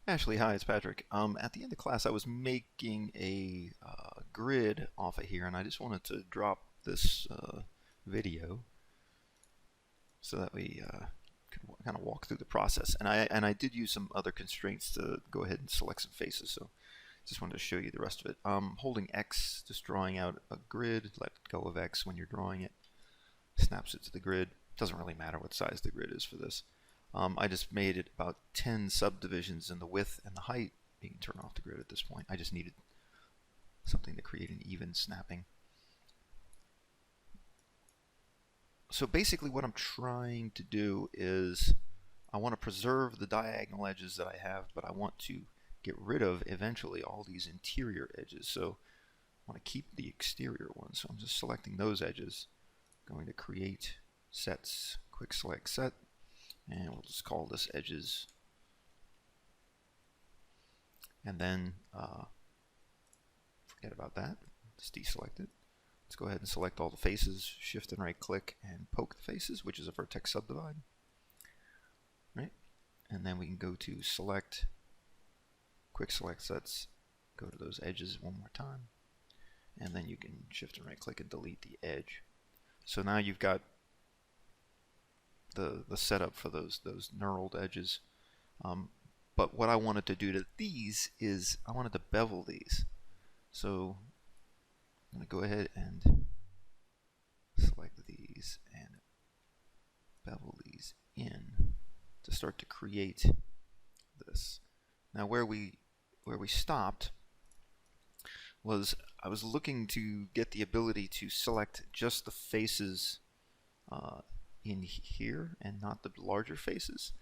Ashley, hi, it's Patrick. At the end of class, I was making a grid off of here, and I just wanted to drop this video so that we could kind of walk through the process. And I did use some other constraints to go ahead and select some faces, so just wanted to show you the rest of it. Holding X, just drawing out a grid. Let go of X when you're drawing it. Snaps it to the grid. Doesn't really matter what size the grid is for this. I just made it about 10 subdivisions in the width and the height. You can turn off the grid at this point. I just needed something to create an even snapping. So basically what I'm trying to do is I want to preserve the diagonal edges that I have, but I want to get rid of eventually all these interior edges. So I want to keep the exterior ones. So I'm just selecting those edges. Going to create sets, quick select set. And we'll just call this edges. And then forget about that. Just deselect it. Let's go ahead and select all the faces. Shift and right click and poke the faces, which is a vertex subdivide. Right? And then we can go to select, quick select sets, go to those edges one more time. And then you can shift and right click and delete the edge. So now you've got the setup for those knurled edges. But what I wanted to do to these is I wanted to bevel these. So I'm going to go ahead and select these and bevel these in to start to create this. Now where we stopped was I was looking to get the ability to select just the faces in here and not the larger faces.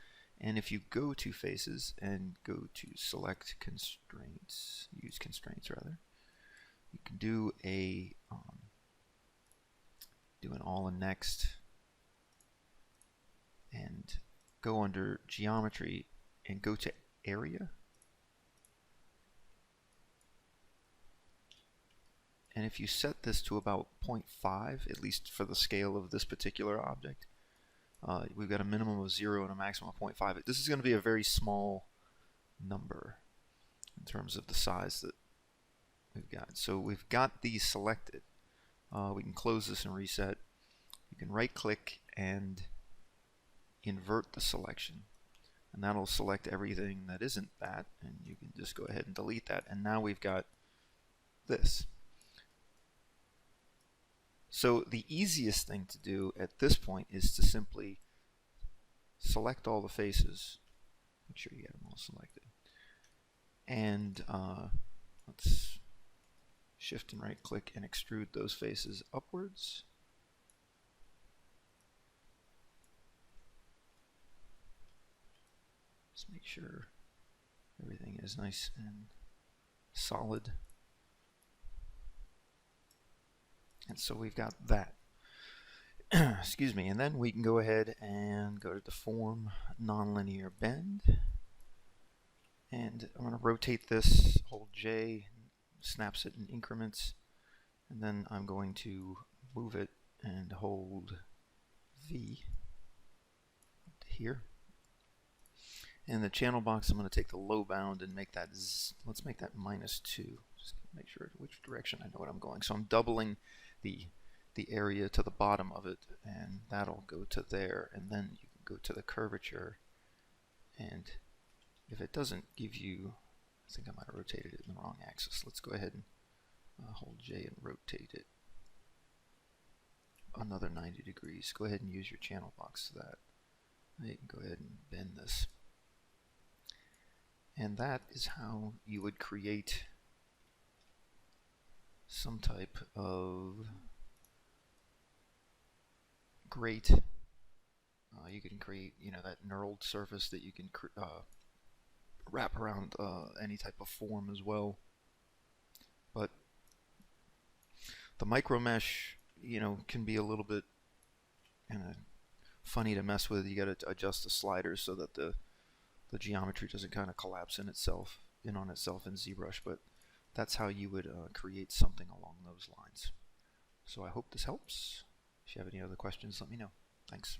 And if you go to faces and go to select constraints, use constraints rather, you can do an all in next and go under geometry and go to area. And if you set this to about 0.5, at least for the scale of this particular object, we've got a minimum of 0 and a maximum of 0.5. This is going to be a very small number in terms of the size that we've got. So we've got these selected. We can close this and reset. You can right click and invert the selection. And that'll select everything that isn't that. And you can just go ahead and delete that. And now we've got this. So the easiest thing to do at this point is to simply select all the faces. Make sure you get them all selected. And let's shift and right click and extrude those faces upwards. Just make sure everything is nice and solid. And so we've got that. Excuse me. And then we can go ahead and go to deform nonlinear bend. And I'm going to rotate this, hold J, snaps it in increments. And then I'm going to move it and hold V to here. And the channel box, I'm going to take the low bound and make that, let's make that -2. Just make sure which direction I know what I'm going. So I'm doubling the area to the bottom of it, and that'll go to there. And then you can go to the curvature, and if it doesn't give you, I think I might have rotated it in the wrong axis. Let's go ahead and hold J and rotate it another 90 degrees. Go ahead and use your channel box for that. Now you can go ahead and bend this. And that is how you would create some type of grate. You can create, that knurled surface that you can wrap around any type of form as well. But the micro mesh, can be a little bit funny to mess with. You got to adjust the sliders so that the geometry doesn't kind of collapse in on itself in ZBrush, but that's how you would create something along those lines. So I hope this helps. If you have any other questions, let me know. Thanks.